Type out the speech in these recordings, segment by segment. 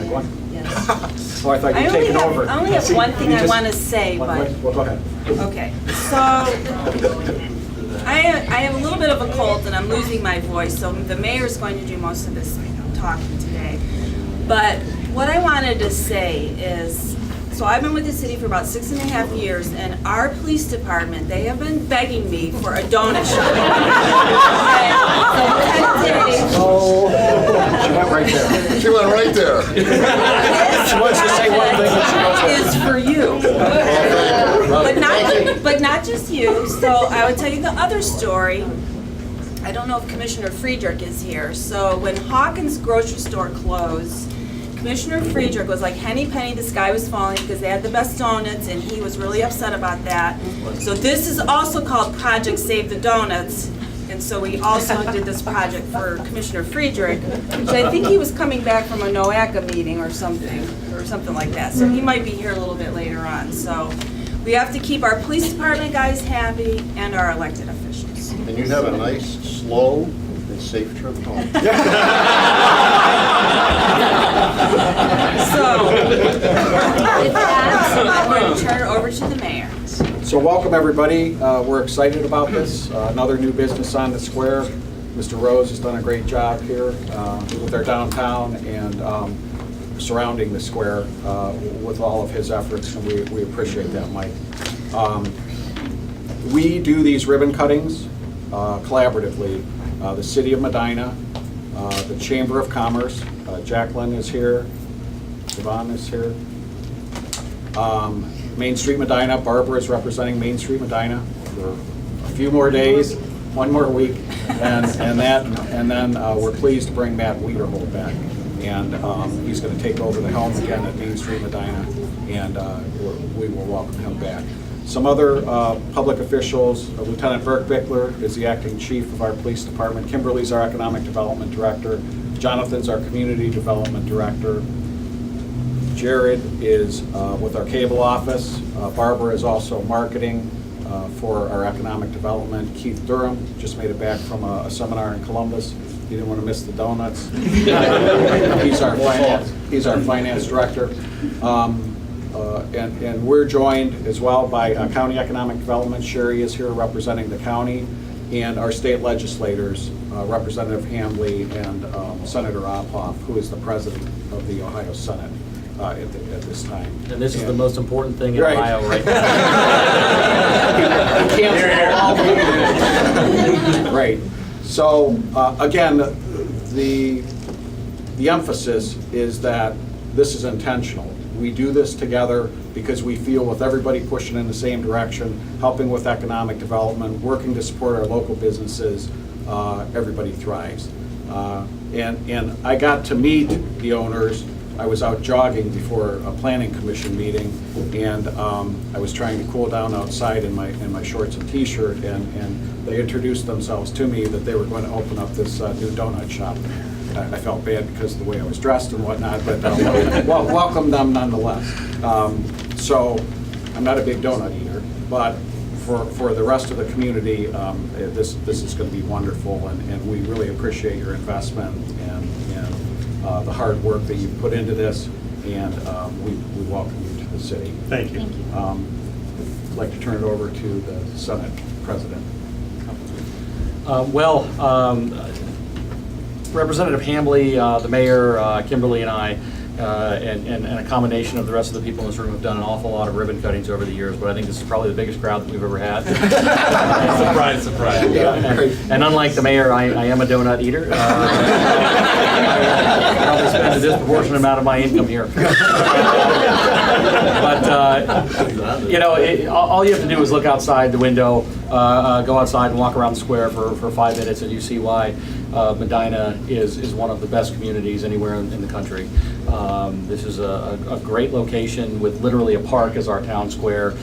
Go on. Yes. Oh, I thought you'd taken over. I only have one thing I want to say, Well, but, go ahead. okay. So, I have a little bit of a cold and I'm losing my voice, so the mayor's going to do most of this talking today. But what I wanted to say is, so I've been with the city for about 6.5 years, and our police department, they have been begging me for a donut shop. Oh, she went right there. She went right there. She wants to say one thing and she goes right Is for you. But not just you. So I would tell you the other story. I don't know if Commissioner Friedrich is here. So when Hawkins grocery store closed, Commissioner Friedrich was like, henny penny, the sky was falling because they had the best donuts, and he was really upset about that. So this is also called Project Save the Donuts. And so we also did this project for Commissioner Friedrich, which I think he was coming back from a NOACA meeting or something like that. So he might be here a little bit later on. So we have to keep our police department guys happy and our elected officials. And you have a nice, slow, and safe trip home. So with that, I'm going to turn it over to the mayor. So welcome, everybody. We're excited about this. Another new business on the square. Mr. Rose has done a great job here with our downtown and surrounding the square with all of his efforts, and we appreciate that, Mike. We do these ribbon cuttings collaboratively. The City of Medina, the Chamber of Commerce, Jacqueline is here, Yvonne is here. Main Street Medina, Barbara is representing Main Street Medina for a few more days, one more week, and then we're pleased to bring Matt Wiederhold back, and he's going to take over the helm again at Main Street Medina, and we will welcome him back. Some other public officials, Lieutenant Burke Bickler is the acting chief of our police department, Kimberly's our economic development director, Jonathan's our community development director, Jared is with our cable office. Barbara is also marketing for our economic development. Keith Durham just made it back from a seminar in Columbus. He didn't want to miss the donuts. He's our finance director. And we're joined as well by County Economic Development. Sherry is here representing the county, and our state legislators, Representative Hambley and Senator Ophoff, who is the president of the Ohio Senate. At this time. And this is the most important thing in Right. Ohio right now. Right. So again, the emphasis is that this is intentional. We do this together because we feel with everybody pushing in the same direction, helping with economic development, working to support our local businesses, everybody thrives. And I got to meet the owners. I was out jogging before a planning commission meeting, and I was trying to cool down outside in my shorts and t-shirt, and they introduced themselves to me that they were going to open up this new donut shop. I felt bad because of the way I was dressed and whatnot, but welcome them nonetheless. So I'm not a big donut eater, but for the rest of the community, this is going to be wonderful, and we really appreciate your investment and the hard work that you put into this, and we welcome you to the city. Thank you. I'd like to turn it over to the Senate President. Representative Hambley, the mayor, Kimberly, and I, and a combination of the rest of the people in this room have done an awful lot of ribbon cuttings over the years, but I think this is probably the biggest crowd that we've ever had. Surprise. And unlike the mayor, I am a donut eater. I probably spend a disproportionate amount of my income here. But, you know, all you have to do is look outside the window, go outside and walk around the square for 5 minutes, and you see why Medina is one of the best communities anywhere in the country. This is a great location with literally a park as our town square,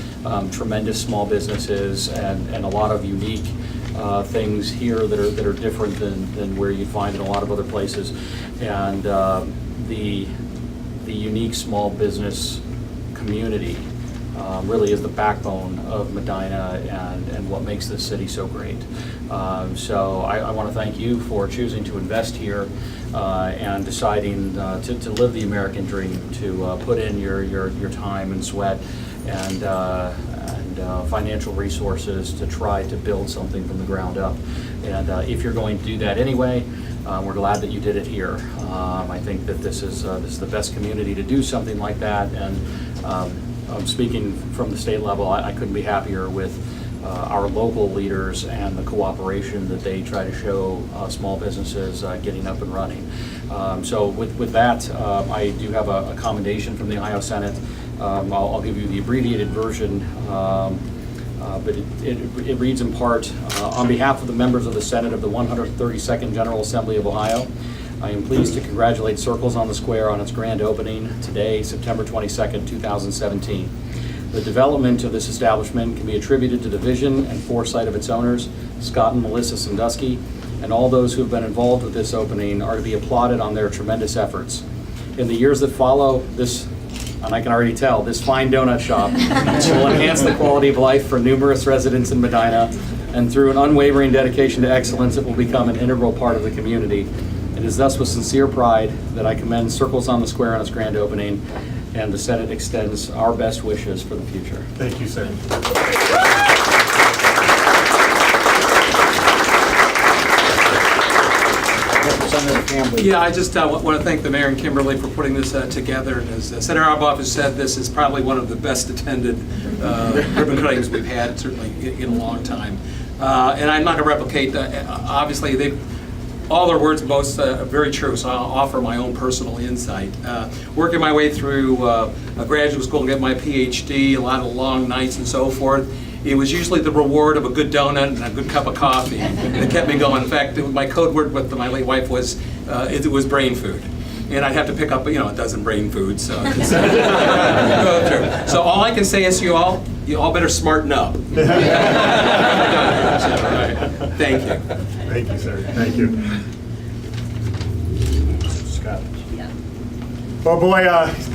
tremendous small businesses, and a lot of unique things here that are different than where you'd find in a lot of other places. And the unique small business community really is the backbone of Medina and what makes this city so great. So I want to thank you for choosing to invest here and deciding to live the American dream, to put in your time and sweat and financial resources to try to build something from the ground up. And if you're going to do that anyway, we're glad that you did it here. I think that this is the best community to do something like that. And speaking from the state level, I couldn't be happier with our local leaders and the cooperation that they try to show small businesses getting up and running. So with that, I do have a commendation from the Ohio Senate. I'll give you the abbreviated version, but it reads in part, on behalf of the members of the Senate of the 132nd General Assembly of Ohio, I am pleased to congratulate Circles on the Square on its grand opening today, September 22nd, 2017. The development of this establishment can be attributed to the vision and foresight of its owners, Scott and Melissa Sandusky, and all those who have been involved with this opening are to be applauded on their tremendous efforts. In the years that follow, this, and I can already tell, this fine donut shop will enhance the quality of life for numerous residents in Medina, and through an unwavering dedication to excellence, it will become an integral part of the community. It is thus with sincere pride that I commend Circles on the Square on its grand opening, and the Senate extends our best wishes for the future. Thank you, sir. Representative Campbell. Yeah, I just want to thank the mayor and Kimberly for putting this together. And as Senator Arbuff has said, this is probably one of the best attended ribbon cuttings we've had, certainly in a long time. And I'm not going to replicate, obviously, all their words and boasts are very true, so I'll offer my own personal insight. Working my way through a graduate school to get my PhD, a lot of long nights and so forth, it was usually the reward of a good donut and a good cup of coffee that kept me going. In fact, my code word with my late wife was, it was brain food. And I'd have to pick up, a dozen brain foods. So, so all I can say is you all better smarten up. Thank you. Thank you, sir. Thank you. Scott. Well, boy,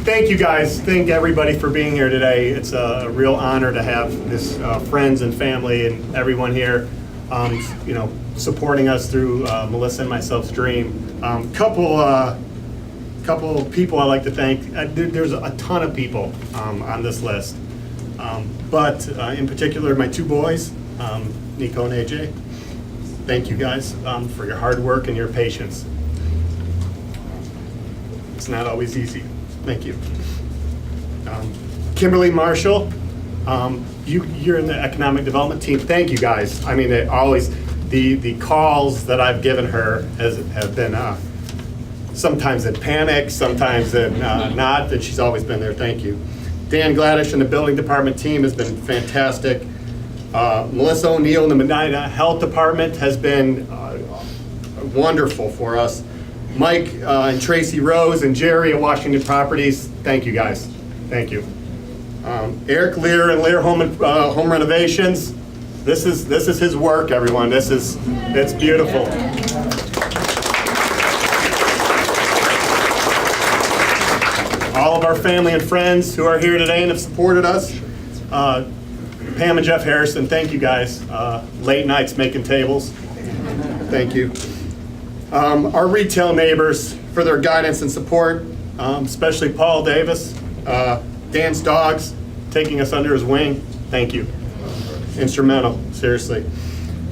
thank you guys. Thank everybody for being here today. It's a real honor to have this friends and family and everyone here, supporting us through Melissa and myself's dream. Couple people I'd like to thank. There's a ton of people on this list, but in particular, my two boys, Nico and AJ. Thank you guys for your hard work and your patience. It's not always easy. Thank you. Kimberly Marshall, you're in the economic development team. Thank you guys. I mean, the calls that I've given her have been sometimes in panic, sometimes in not, and she's always been there. Thank you. Dan Gladish and the building department team has been fantastic. Melissa O'Neill in the Medina Health Department has been wonderful for us. Mike and Tracy Rose and Jerry at Washington Properties, thank you guys. Thank you. Eric Lear and Lear Home Renovations. This is his work, everyone. It's beautiful. All of our family and friends who are here today and have supported us. Pam and Jeff Harrison, thank you guys. Late nights making tables. Thank you. Our retail neighbors for their guidance and support, especially Paul Davis, Dan's Dogs, taking us under his wing. Thank you. Instrumental, seriously.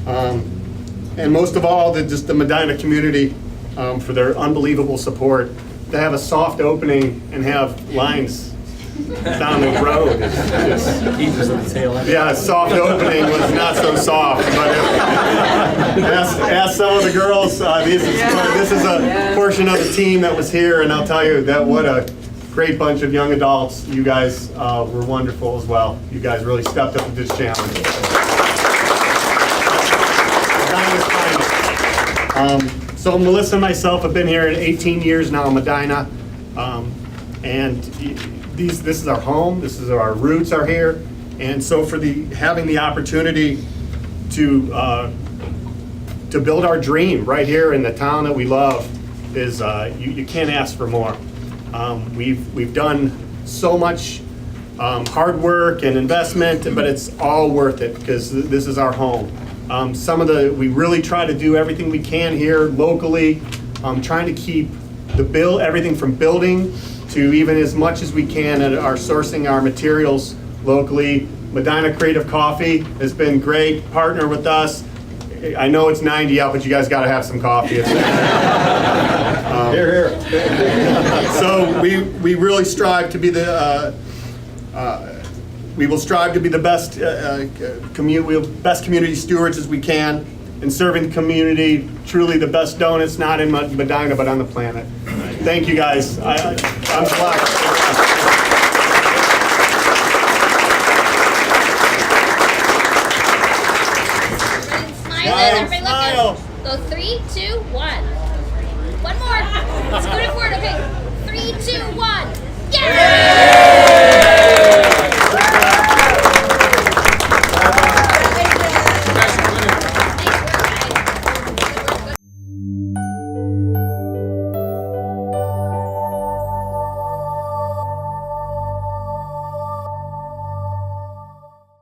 And most of all, just the Medina community for their unbelievable support. To have a soft opening and have lines down the road. Yeah, a soft opening was not so soft, but ask some of the girls. This is a portion of the team that was here, and I'll tell you that what a great bunch of young adults. You guys were wonderful as well. You guys really stepped up to this challenge. So Melissa and myself have been here in 18 years now in Medina, and this is our home. This is our roots are here, and so for having the opportunity to build our dream right here in the town that we love is you can't ask for more. We've done so much hard work and investment, but it's all worth it because this is our home. We really try to do everything we can here locally, trying to keep everything from building to even as much as we can at our sourcing our materials locally. Medina Creative Coffee has been great, partner with us. I know it's 90 out, but you guys gotta have some coffee. Here, here. So we really strive to be we will strive to be the best best community stewards as we can in serving the community. Truly the best donuts, not in Medina, but on the planet. Thank you guys. I'm glad. Everybody Smile. looking. Go 3, 2, 1. One more. Scoot it forward. Okay. 3,